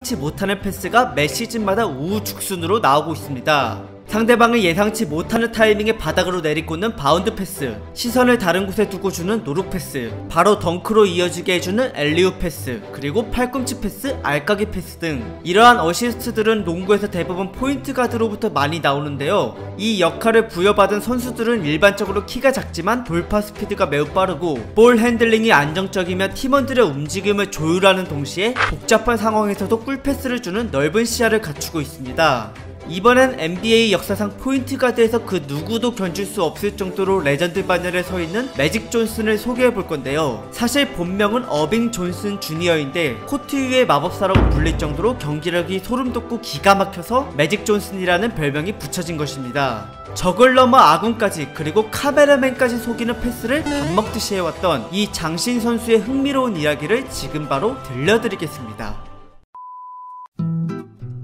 예상치 못하는 패스가 매 시즌마다 우후죽순으로 나오고 있습니다. 상대방을 예상치 못하는 타이밍에 바닥으로 내리꽂는 바운드 패스, 시선을 다른 곳에 두고 주는 노루 패스, 바로 덩크로 이어지게 해주는 엘리웁 패스, 그리고 팔꿈치 패스, 알까기 패스 등 이러한 어시스트들은 농구에서 대부분 포인트 가드로부터 많이 나오는데요. 이 역할을 부여받은 선수들은 일반적으로 키가 작지만 돌파 스피드가 매우 빠르고 볼 핸들링이 안정적이며 팀원들의 움직임을 조율하는 동시에 복잡한 상황에서도 꿀패스를 주는 넓은 시야를 갖추고 있습니다. 이번엔 NBA 역사상 포인트 가드에서 그 누구도 견줄 수 없을 정도로 레전드 반열에 서있는 매직 존슨을 소개해볼 건데요. 사실 본명은 어빙 존슨 주니어인데 코트 위의 마법사라고 불릴 정도로 경기력이 소름돋고 기가 막혀서 매직 존슨이라는 별명이 붙여진 것입니다. 적을 넘어 아군까지 그리고 카메라맨까지 속이는 패스를 밥 먹듯이 해왔던 이 장신 선수의 흥미로운 이야기를 지금 바로 들려드리겠습니다.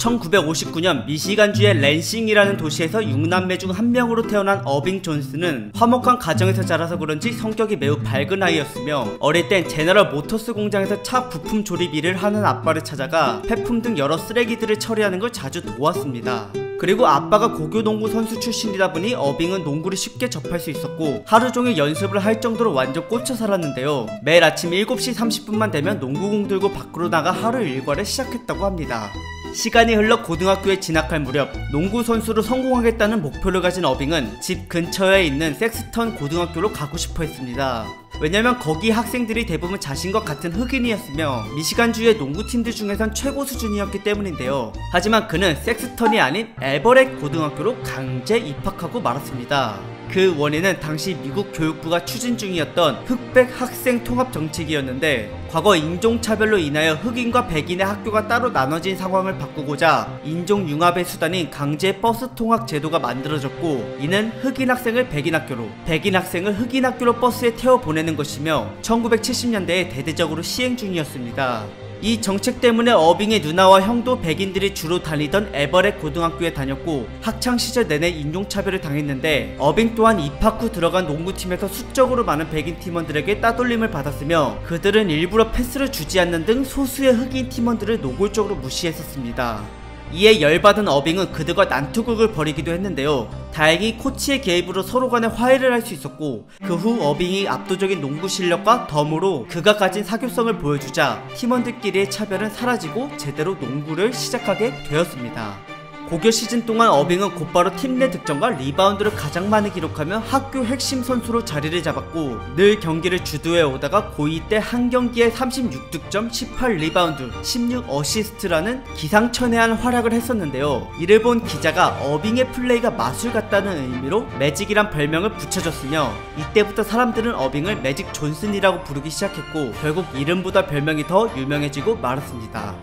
1959년 미시간주의 랜싱이라는 도시에서 6남매 중 한 명으로 태어난 어빙 존슨은 화목한 가정에서 자라서 그런지 성격이 매우 밝은 아이였으며 어릴 땐 제너럴 모터스 공장에서 차 부품 조립 일을 하는 아빠를 찾아가 폐품 등 여러 쓰레기들을 처리하는 걸 자주 도왔습니다. 그리고 아빠가 고교농구 선수 출신이다 보니 어빙은 농구를 쉽게 접할 수 있었고 하루종일 연습을 할 정도로 완전 꽂혀 살았는데요. 매일 아침 7시 30분만 되면 농구공 들고 밖으로 나가 하루 일과를 시작했다고 합니다. 시간이 흘러 고등학교에 진학할 무렵 농구 선수로 성공하겠다는 목표를 가진 어빙은 집 근처에 있는 섹스턴 고등학교로 가고 싶어 했습니다. 왜냐면 거기 학생들이 대부분 자신과 같은 흑인이었으며 미시간주의 농구팀들 중에선 최고 수준이었기 때문인데요. 하지만 그는 섹스턴이 아닌 에버렛 고등학교로 강제 입학하고 말았습니다. 그 원인은 당시 미국 교육부가 추진 중이었던 흑백 학생 통합 정책이었는데 과거 인종차별로 인하여 흑인과 백인의 학교가 따로 나눠진 상황을 바꾸고자 인종융합의 수단인 강제 버스 통학 제도가 만들어졌고 이는 흑인 학생을 백인 학교로 백인 학생을 흑인 학교로 버스에 태워 보내는 것이며 1970년대에 대대적으로 시행 중이었습니다. 이 정책 때문에 어빙의 누나와 형도 백인들이 주로 다니던 에버렛 고등학교에 다녔고 학창시절 내내 인종차별을 당했는데 어빙 또한 입학 후 들어간 농구팀에서 수적으로 많은 백인 팀원들에게 따돌림을 받았으며 그들은 일부러 패스를 주지 않는 등 소수의 흑인 팀원들을 노골적으로 무시했었습니다. 이에 열받은 어빙은 그들과 난투극을 벌이기도 했는데요. 다행히 코치의 개입으로 서로 간에 화해를 할 수 있었고 그 후 어빙이 압도적인 농구 실력과 덤으로 그가 가진 사교성을 보여주자 팀원들끼리의 차별은 사라지고 제대로 농구를 시작하게 되었습니다. 고교 시즌 동안 어빙은 곧바로 팀 내 득점과 리바운드를 가장 많이 기록하며 학교 핵심 선수로 자리를 잡았고 늘 경기를 주도해 오다가 고2 때 한 경기에 36득점, 18리바운드, 16어시스트라는 기상천외한 활약을 했었는데요. 이를 본 기자가 어빙의 플레이가 마술 같다는 의미로 매직이란 별명을 붙여줬으며 이때부터 사람들은 어빙을 매직 존슨이라고 부르기 시작했고 결국 이름보다 별명이 더 유명해지고 말았습니다.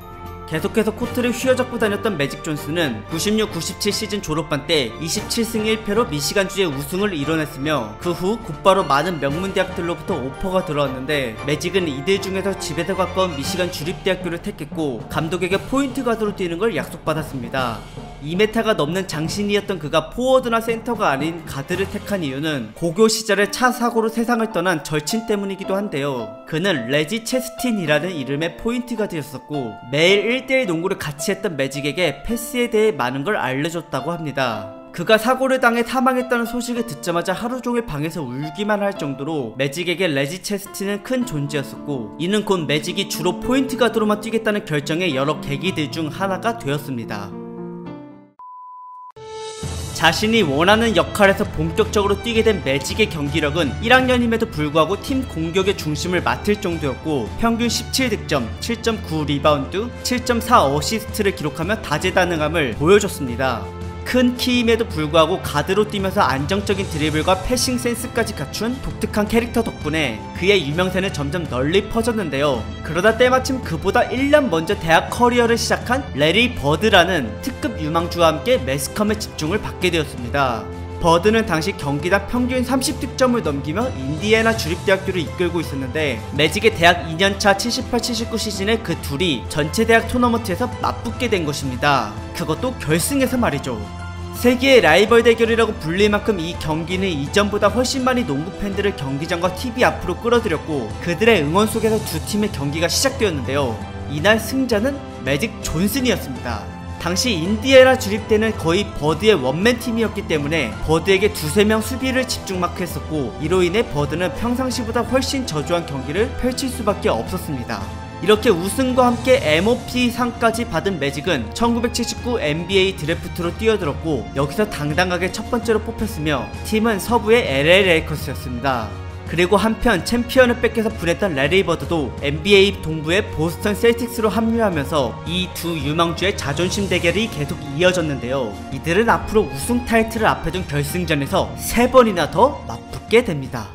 계속해서 코트를 휘어잡고 다녔던 매직 존슨은 96-97 시즌 졸업반 때 27승 1패로 미시간주의 우승을 이뤄냈으며 그 후 곧바로 많은 명문대학들로부터 오퍼가 들어왔는데 매직은 이들 중에서 집에서 가까운 미시간 주립대학교를 택했고 감독에게 포인트 가드로 뛰는 걸 약속받았습니다. 2m가 넘는 장신이었던 그가 포워드나 센터가 아닌 가드를 택한 이유는 고교 시절에 차 사고로 세상을 떠난 절친 때문이기도 한데요. 그는 레지 체스틴이라는 이름의 포인트 가드였었고 매일 1대1 농구를 같이 했던 매직에게 패스에 대해 많은 걸 알려줬다고 합니다. 그가 사고를 당해 사망했다는 소식을 듣자마자 하루종일 방에서 울기만 할 정도로 매직에게 레지 체스틴은 큰 존재였었고 이는 곧 매직이 주로 포인트 가드로만 뛰겠다는 결정의 여러 계기들 중 하나가 되었습니다. 자신이 원하는 역할에서 본격적으로 뛰게 된 매직의 경기력은 1학년임에도 불구하고 팀 공격의 중심을 맡을 정도였고 평균 17득점, 7.9리바운드, 7.4어시스트를 기록하며 다재다능함을 보여줬습니다. 큰 키임에도 불구하고 가드로 뛰면서 안정적인 드리블과 패싱 센스까지 갖춘 독특한 캐릭터 덕분에 그의 유명세는 점점 널리 퍼졌는데요. 그러다 때마침 그보다 1년 먼저 대학 커리어를 시작한 레리 버드라는 특급 유망주와 함께 매스컴의 집중을 받게 되었습니다. 버드는 당시 경기당 평균 30득점을 넘기며 인디애나 주립대학교를 이끌고 있었는데 매직의 대학 2년차 78-79 시즌에 그 둘이 전체 대학 토너먼트에서 맞붙게 된 것입니다. 그것도 결승에서 말이죠. 세계의 라이벌 대결이라고 불릴 만큼 이 경기는 이전보다 훨씬 많이 농구 팬들을 경기장과 TV 앞으로 끌어들였고 그들의 응원 속에서 두 팀의 경기가 시작되었는데요. 이날 승자는 매직 존슨이었습니다. 당시 인디애나 주립 때는 거의 버드의 원맨 팀이었기 때문에 버드에게 두세 명 수비를 집중 마크했었고, 이로 인해 버드는 평상시보다 훨씬 저조한 경기를 펼칠 수밖에 없었습니다. 이렇게 우승과 함께 MOP 상까지 받은 매직은 1979 NBA 드래프트로 뛰어들었고, 여기서 당당하게 첫 번째로 뽑혔으며 팀은 서부의 LA 레이커스였습니다. 그리고 한편 챔피언을 뺏겨서 분했던 레리 버드도 NBA 동부의 보스턴 셀틱스로 합류하면서 이 두 유망주의 자존심 대결이 계속 이어졌는데요. 이들은 앞으로 우승 타이틀을 앞에 둔 결승전에서 3번이나 더 맞붙게 됩니다.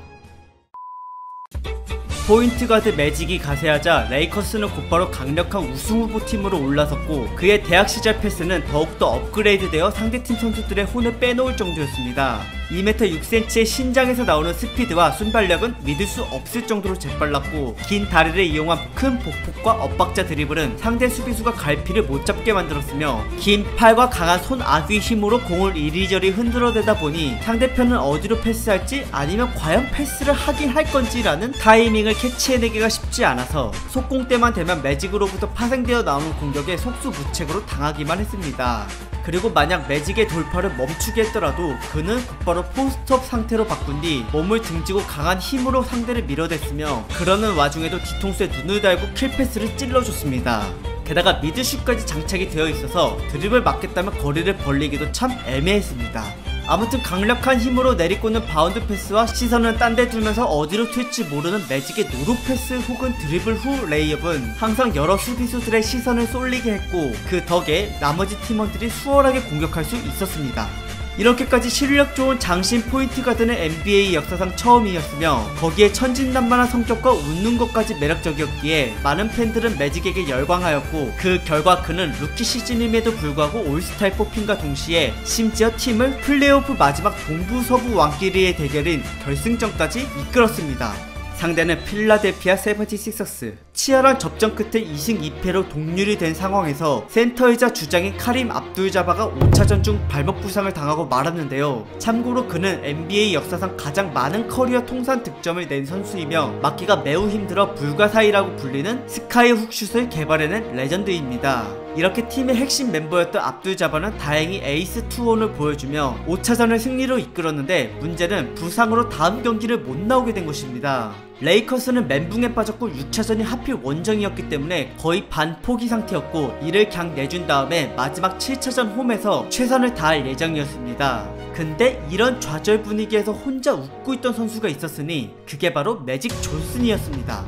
포인트 가드 매직이 가세하자 레이커스는 곧바로 강력한 우승 후보팀으로 올라섰고, 그의 대학 시절 패스는 더욱더 업그레이드되어 상대팀 선수들의 혼을 빼놓을 정도였습니다. 2m 6cm의 신장에서 나오는 스피드와 순발력은 믿을 수 없을 정도로 재빨랐고, 긴 다리를 이용한 큰 복폭과 엇박자 드리블은 상대 수비수가 갈피를 못 잡게 만들었으며, 긴 팔과 강한 손아귀 힘으로 공을 이리저리 흔들어대다 보니 상대편은 어디로 패스할지 아니면 과연 패스를 하긴 할 건지라는 타이밍을 캐치해내기가 쉽지 않아서 속공 때만 되면 매직으로부터 파생되어 나오는 공격에 속수무책으로 당하기만 했습니다. 그리고 만약 매직의 돌파를 멈추게 했더라도 그는 곧바로 포스트업 상태로 바꾼 뒤 몸을 등지고 강한 힘으로 상대를 밀어댔으며, 그러는 와중에도 뒤통수에 눈을 달고 킬패스를 찔러줬습니다. 게다가 미드슛까지 장착이 되어 있어서 드립을 맞겠다면 거리를 벌리기도 참 애매했습니다. 아무튼 강력한 힘으로 내리꽂는 바운드 패스와 시선은 딴 데 두면서 어디로 튈지 모르는 매직의 노루 패스 혹은 드리블 후 레이업은 항상 여러 수비수들의 시선을 쏠리게 했고, 그 덕에 나머지 팀원들이 수월하게 공격할 수 있었습니다. 이렇게까지 실력 좋은 장신 포인트 가드는 NBA 역사상 처음이었으며, 거기에 천진난만한 성격과 웃는 것까지 매력적이었기에 많은 팬들은 매직에게 열광하였고, 그 결과 그는 루키 시즌임에도 불구하고 올스타에 뽑힌과 동시에 심지어 팀을 플레이오프 마지막 동부 서부 왕끼리의 대결인 결승전까지 이끌었습니다. 상대는 필라델피아 세븐티식서스. 치열한 접전 끝에 2승 2패로 동률이 된 상황에서 센터이자 주장인 카림 압둘자바가 5차전 중 발목 부상을 당하고 말았는데요. 참고로 그는 NBA 역사상 가장 많은 커리어 통산 득점을 낸 선수이며 막기가 매우 힘들어 불가사의라고 불리는 스카이 훅슛을 개발해낸 레전드입니다. 이렇게 팀의 핵심 멤버였던 압둘자바는 다행히 에이스 투혼을 보여주며 5차전을 승리로 이끌었는데, 문제는 부상으로 다음 경기를 못 나오게 된 것입니다. 레이커스는 멘붕에 빠졌고 6차전이 하필 원정이었기 때문에 거의 반포기 상태였고, 이를 그냥 내준 다음에 마지막 7차전 홈에서 최선을 다할 예정이었습니다. 근데 이런 좌절 분위기에서 혼자 웃고 있던 선수가 있었으니 그게 바로 매직 존슨이었습니다.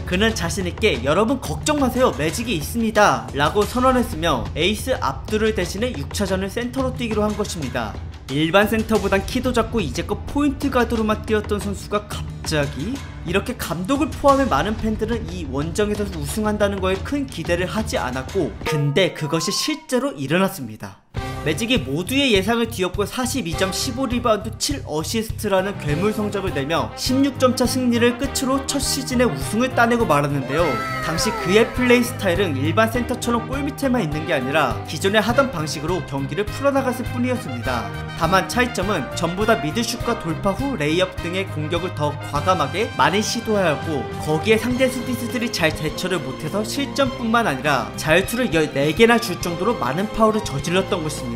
그는 자신있게 "여러분 걱정마세요, 매직이 있습니다" 라고 선언했으며 에이스 압둘을 대신해 6차전을 센터로 뛰기로 한 것입니다. 일반 센터보단 키도 작고 이제껏 포인트 가드로만 뛰었던 선수가 갑자기? 이렇게 감독을 포함해 많은 팬들은 이 원정에서 우승한다는 거에 큰 기대를 하지 않았고, 근데 그것이 실제로 일어났습니다. 매직이 모두의 예상을 뒤엎고 42점 15리바운드 7어시스트라는 괴물 성적을 내며 16점차 승리를 끝으로 첫 시즌에 우승을 따내고 말았는데요. 당시 그의 플레이 스타일은 일반 센터처럼 골밑에만 있는 게 아니라 기존에 하던 방식으로 경기를 풀어나갔을 뿐이었습니다. 다만 차이점은 전부 다 미드슛과 돌파 후 레이업 등의 공격을 더 과감하게 많이 시도하였고, 거기에 상대 수비수들이 잘 대처를 못해서 실점뿐만 아니라 자유투를 14개나 줄 정도로 많은 파울을 저질렀던 것입니다.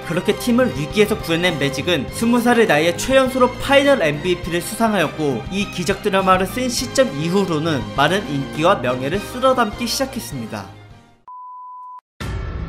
그렇게 팀을 위기에서 구해낸 매직은 20살의 나이에 최연소로 파이널 MVP를 수상하였고, 이 기적 드라마를 쓴 시점 이후로는 많은 인기와 명예를 쓸어담기 시작했습니다.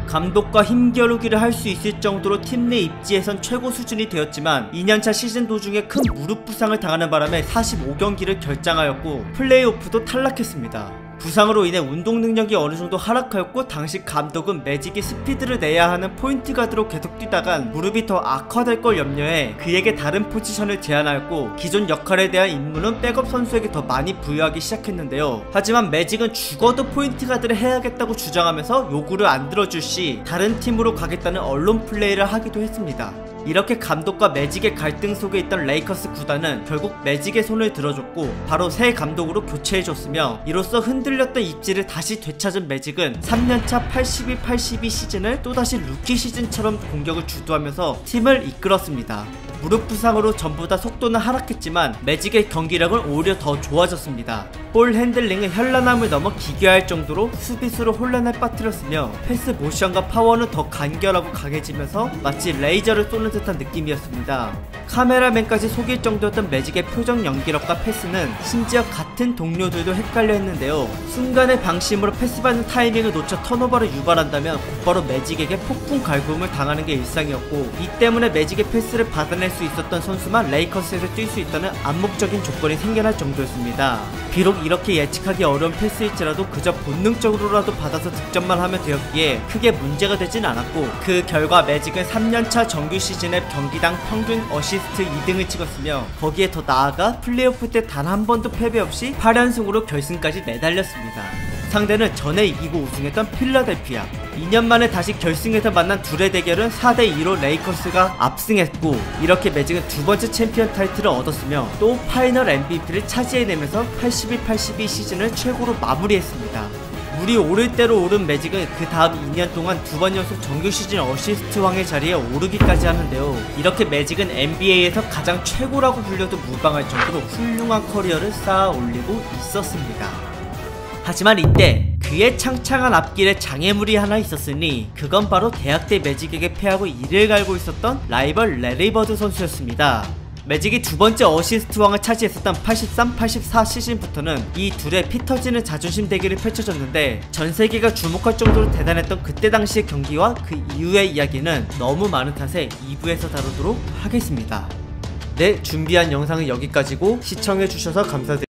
감독과 힘겨루기를 할 수 있을 정도로 팀 내 입지에선 최고 수준이 되었지만 2년차 시즌 도중에 큰 무릎 부상을 당하는 바람에 45경기를 결장하였고 플레이오프도 탈락했습니다. 부상으로 인해 운동 능력이 어느정도 하락하였고, 당시 감독은 매직이 스피드를 내야 하는 포인트 가드로 계속 뛰다간 무릎이 더 악화될 걸 염려해 그에게 다른 포지션을 제안하였고, 기존 역할에 대한 임무는 백업 선수에게 더 많이 부여하기 시작했는데요. 하지만 매직은 죽어도 포인트 가드를 해야겠다고 주장하면서 요구를 안 들어줄 시 다른 팀으로 가겠다는 언론 플레이를 하기도 했습니다. 이렇게 감독과 매직의 갈등 속에 있던 레이커스 구단은 결국 매직의 손을 들어줬고 바로 새 감독으로 교체해줬으며, 이로써 흔들렸던 입지를 다시 되찾은 매직은 3년차 82-82 시즌을 또다시 루키 시즌처럼 공격을 주도하면서 팀을 이끌었습니다. 무릎 부상으로 전부 다 속도는 하락했지만 매직의 경기력은 오히려 더 좋아졌습니다. 볼 핸들링은 현란함을 넘어 기괴할 정도로 수비수를 혼란에 빠뜨렸으며 패스 모션과 파워는 더 간결하고 강해지면서 마치 레이저를 쏘는 듯한 느낌이었습니다. 카메라맨까지 속일 정도였던 매직의 표정 연기력과 패스는 심지어 같은 동료들도 헷갈려 했는데요. 순간의 방심으로 패스받는 타이밍을 놓쳐 턴오버를 유발한다면 곧바로 매직에게 폭풍 갈굼을 당하는 게 일상이었고, 이 때문에 매직의 패스를 받아낼 수 있었던 선수만 레이커스에서 뛸 수 있다는 암묵적인 조건이 생겨날 정도였습니다. 비록 이렇게 예측하기 어려운 패스일지라도 그저 본능적으로라도 받아서 득점만 하면 되었기에 크게 문제가 되진 않았고, 그 결과 매직은 3년차 정규 시즌에 경기당 평균 어시스트 2등을 찍었으며 거기에 더 나아가 플레이오프 때 단 한 번도 패배 없이 8연승으로 결승까지 내달렸습니다. 상대는 전에 이기고 우승했던 필라델피아. 2년 만에 다시 결승에서 만난 둘의 대결은 4대2로 레이커스가 압승했고, 이렇게 매직은 두 번째 챔피언 타이틀을 얻었으며 또 파이널 MVP를 차지해내면서 81-82 시즌을 최고로 마무리했습니다. 물이 오를 대로 오른 매직은 그 다음 2년 동안 두 번 연속 정규 시즌 어시스트 왕의 자리에 오르기까지 하는데요. 이렇게 매직은 NBA에서 가장 최고라고 불려도 무방할 정도로 훌륭한 커리어를 쌓아 올리고 있었습니다. 하지만 이때 그의 창창한 앞길에 장애물이 하나 있었으니 그건 바로 대학 때 매직에게 패하고 이를 갈고 있었던 라이벌 래리 버드 선수였습니다. 매직이 두 번째 어시스트 왕을 차지했었던 83-84 시즌부터는 이 둘의 피 터지는 자존심 대결이 펼쳐졌는데, 전 세계가 주목할 정도로 대단했던 그때 당시의 경기와 그 이후의 이야기는 너무 많은 탓에 2부에서 다루도록 하겠습니다. 네, 준비한 영상은 여기까지고 시청해주셔서 감사드립니다.